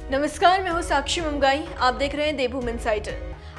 नमस्कार, मैं हूँ साक्षी ममगाई। आप देख रहे हैं देवभूमि इनसाइडर।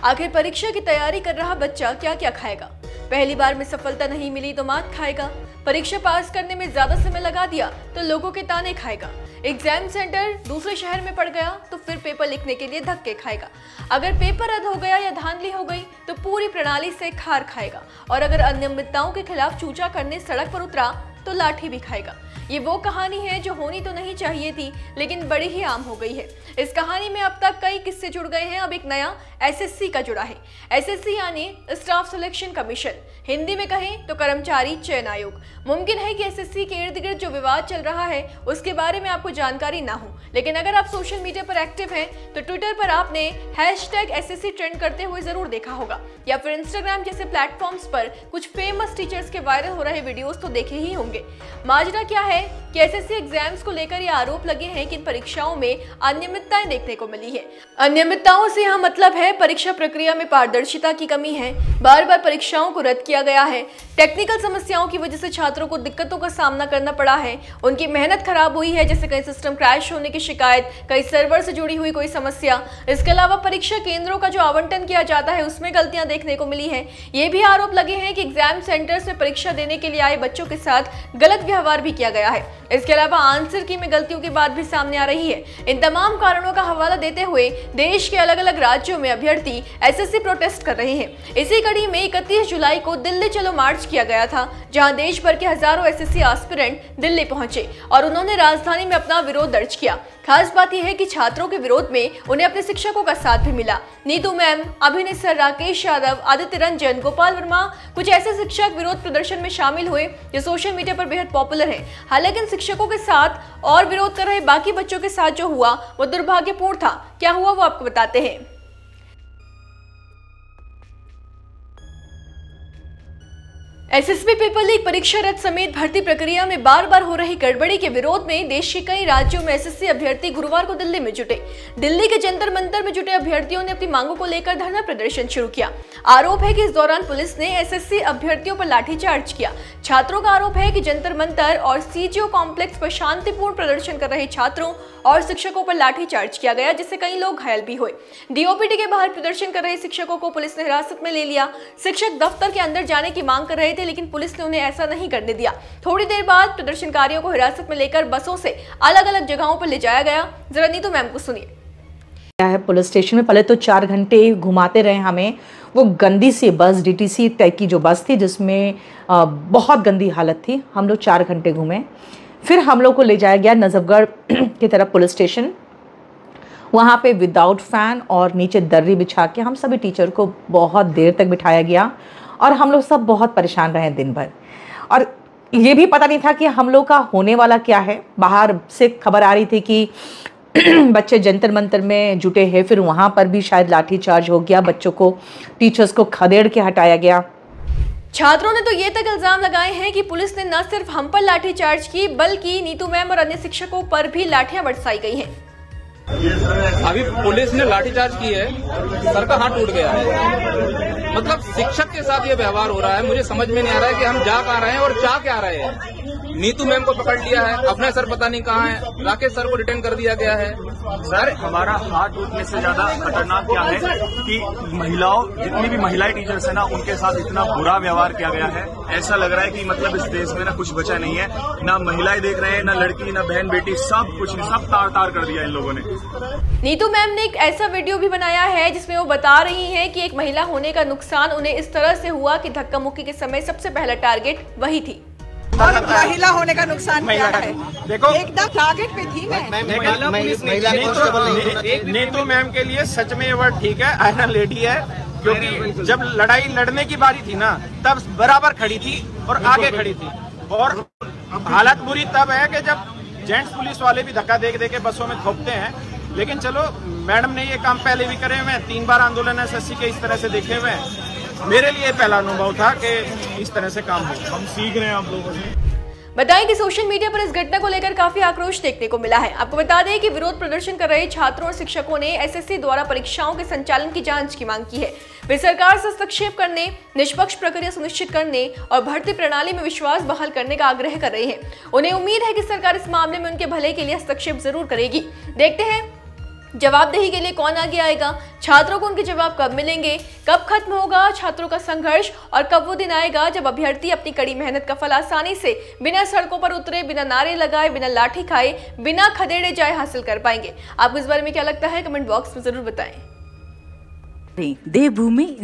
आखिर परीक्षा की तैयारी कर रहा बच्चा क्या क्या खाएगा? पहली बार में सफलता नहीं मिली तो मात खाएगा, परीक्षा पास करने में ज्यादा समय लगा दिया तो लोगों के ताने खाएगा, एग्जाम सेंटर दूसरे शहर में पड़ गया तो फिर पेपर लिखने के लिए धक्के खाएगा, अगर पेपर रद्द हो गया या धांधली हो गई तो पूरी प्रणाली से खार खाएगा, और अगर अनियमितताओं के खिलाफ चूचा करने सड़क पर उतरा तो लाठी भी खाएगा। ये वो कहानी है जो होनी तो नहीं चाहिए थी, लेकिन बड़ी ही आम हो गई है। इस कहानी में अब तक कई किस्से जुड़ गए हैं। अब एक नया एसएससी का जुड़ा है। एसएससी यानी स्टाफ सिलेक्शन कमीशन, हिंदी में कहें तो कर्मचारी चयन आयोग। मुमकिन है कि एसएससी के इर्द गिर्द जो विवाद चल रहा है उसके बारे में आपको जानकारी ना हो, लेकिन अगर आप सोशल मीडिया पर एक्टिव हैं तो ट्विटर पर आपने #SSC ट्रेंड करते हुए जरूर देखा होगा, या फिर इंस्टाग्राम जैसे प्लेटफॉर्म्स पर कुछ फेमस टीचर्स के वायरल हो रहे वीडियोस तो देखे ही होंगे। माजरा क्या है कि एसएससी एग्जाम्स को लेकर ये आरोप लगे हैं कि इन परीक्षाओं में अनियमितताएं देखने को मिली है। अनियमितताओं से यहाँ मतलब है परीक्षा प्रक्रिया में पारदर्शिता की कमी है, बार बार परीक्षाओं को रद्द किया गया है, टेक्निकल समस्याओं की वजह से छात्रों को दिक्कतों का सामना करना पड़ा है, उनकी मेहनत खराब हुई है, जैसे कई सिस्टम क्रैश होने की शिकायत, कई सर्वर से जुड़ी हुई कोई समस्या। इसके अलावा परीक्षा केंद्रों का जो आवंटन किया जाता है उसमें गलतियां देखने को मिली है। ये भी आरोप लगे हैं कि एग्जाम सेंटर्स में परीक्षा देने के लिए आए बच्चों के साथ गलत व्यवहार भी किया गया है। इसके अलावा आंसर की में गलतियों की बात भी सामने आ रही है। इन तमाम कारणों का हवाला देते हुए देश के अलग अलग राज्यों में अभ्यर्थी एसएससी प्रोटेस्ट कर रहे हैं। इसी कड़ी में 31 जुलाई को दिल्ली चलो मार्च किया गया था, जहां देश भर के हजारों एसएससी एस्पिरेंट दिल्ली पहुंचे और उन्होंने राजधानी में अपना विरोध दर्ज किया। खास बात यह है कि छात्रों के विरोध में उन्हें अपने शिक्षकों का साथ भी मिला। नीतू मैम, अभिनय सर, राकेश यादव, आदित्य रंजन, गोपाल वर्मा, कुछ ऐसे शिक्षक विरोध प्रदर्शन में शामिल हुए जो सोशल मीडिया पर बेहद पॉपुलर हैं। हालांकि इन शिक्षकों के साथ और विरोध कर रहे बाकी बच्चों के साथ जो हुआ वो दुर्भाग्यपूर्ण था। क्या हुआ वो आपको बताते हैं। एसएसबी पेपर लीक, परीक्षा रद्द समेत भर्ती प्रक्रिया में बार बार हो रही गड़बड़ी के विरोध में देश के कई राज्यों में एसएससी अभ्यर्थी गुरुवार को दिल्ली में जुटे। दिल्ली के जंतर मंतर में जुटे अभ्यर्थियों ने अपनी मांगों को लेकर धरना प्रदर्शन शुरू किया। आरोप है कि इस दौरान पुलिस ने एसएससी अभ्यर्थियों पर लाठीचार्ज किया। छात्रों का आरोप है कि जंतर मंतर और सीजीओ कॉम्प्लेक्स पर शांतिपूर्ण प्रदर्शन कर रहे छात्रों और शिक्षकों पर लाठीचार्ज किया गया, जिससे कई लोग घायल भी हुए। डीओपीटी के बाहर प्रदर्शन कर रहे शिक्षकों को पुलिस ने हिरासत में ले लिया। शिक्षक दफ्तर के अंदर जाने की मांग कर रहे थे, लेकिन पुलिस ने उन्हें ऐसा नहीं करने दिया। थोड़ी देर बाद प्रदर्शनकारियों को हिरासत में लेकर बसों से अलग अलग जगहों पर ले जाया गया। जरा नीतू मैम को सुनिए। क्या है, पुलिस स्टेशन में पहले तो 4 घंटे घुमाते रहे हमें। वो गंदी सी बस, डीटीसी टाइप की जो बस थी जिसमें बहुत गंदी हालत थी, हम लोग 4 घंटे घूमे। फिर हम लोग को ले जाया गया नजफगढ़ की तरफ पुलिस स्टेशन। वहाँ पे विदाउट फैन और नीचे दर्री बिछा के हम सभी टीचर को बहुत देर तक बिठाया गया और हम लोग सब बहुत परेशान रहे दिन भर। और ये भी पता नहीं था कि हम लोग का होने वाला क्या है। बाहर से खबर आ रही थी कि बच्चे जंतर मंतर में जुटे हैं, फिर वहाँ पर भी शायद लाठीचार्ज हो गया, बच्चों को, टीचर्स को खदेड़ के हटाया गया। छात्रों ने तो ये तक इल्जाम लगाए हैं कि पुलिस ने न सिर्फ हम पर लाठीचार्ज की, बल्कि नीतू मैम और अन्य शिक्षकों पर भी लाठियां बरसाई गई हैं। अभी पुलिस ने लाठीचार्ज की है, सर का हाथ टूट गया है। मतलब शिक्षक के साथ ये व्यवहार हो रहा है, मुझे समझ में नहीं आ रहा है कि हम जा कहाँ रहे हैं और चाह क्या रहे हैं। नीतू मैम को पकड़ लिया है, अपने सर पता नहीं कहाँ है, राकेश सर को रिटेन कर दिया गया है। सर, हमारा हाथ टूटने से ज्यादा खतरनाक क्या है कि महिलाओं, जितनी भी महिलाएं टीचर्स है ना, उनके साथ इतना बुरा व्यवहार किया गया है। ऐसा लग रहा है कि मतलब इस देश में ना कुछ बचा नहीं है, ना महिलाएं देख रहे हैं, ना लड़की, ना बहन बेटी, सब कुछ, सब तार तार कर दिया इन लोगों ने। नीतू मैम ने एक ऐसा वीडियो भी बनाया है जिसमें वो बता रही हैं कि एक महिला होने का नुकसान उन्हें इस तरह से हुआ कि धक्का मुक्की के समय सबसे पहला टारगेट वही थी। और महिला होने का नुकसान क्या है? देखो, एकदम टारगेट पे थी मैं। नीतू मैम के लिए सच में ये वर्ड ठीक है, आयरन लेडी है, क्योंकि जब लड़ाई लड़ने की बारी थी ना, तब बराबर खड़ी थी और आगे खड़ी थी। और हालत बुरी तब है कि जब जेंट्स पुलिस वाले भी धक्का दे के बसों में थोपते हैं। लेकिन चलो, मैडम ने ये काम पहले भी करे हुए हैं, 3 बार आंदोलन एसएससी के इस तरह से देखे हुए हैं। मेरे लिए पहला अनुभव था कि इस तरह से काम हो। हम सीख रहे हैं आप लोगों से। बताएं कि सोशल मीडिया पर इस घटना को लेकर काफी आक्रोश देखने को मिला है। आपको बता दें कि विरोध प्रदर्शन कर रहे छात्रों और शिक्षकों ने एसएससी द्वारा परीक्षाओं के संचालन की जांच की मांग की है। वे सरकार से हस्तक्षेप करने, निष्पक्ष प्रक्रिया सुनिश्चित करने और भर्ती प्रणाली में विश्वास बहाल करने का आग्रह कर रहे हैं। उन्हें उम्मीद है कि सरकार इस मामले में उनके भले के लिए हस्तक्षेप जरूर करेगी। देखते हैं जवाबदेही के लिए कौन आगे आएगा? छात्रों को उनके जवाब कब मिलेंगे? कब खत्म होगा छात्रों का संघर्ष और कब वो दिन आएगा जब अभ्यर्थी अपनी कड़ी मेहनत का फल आसानी से बिना सड़कों पर उतरे, बिना नारे लगाए, बिना लाठी खाए, बिना खदेड़े जाए हासिल कर पाएंगे? आपको इस बारे में क्या लगता है? कमेंट बॉक्स में जरूर बताएं। देवभूमि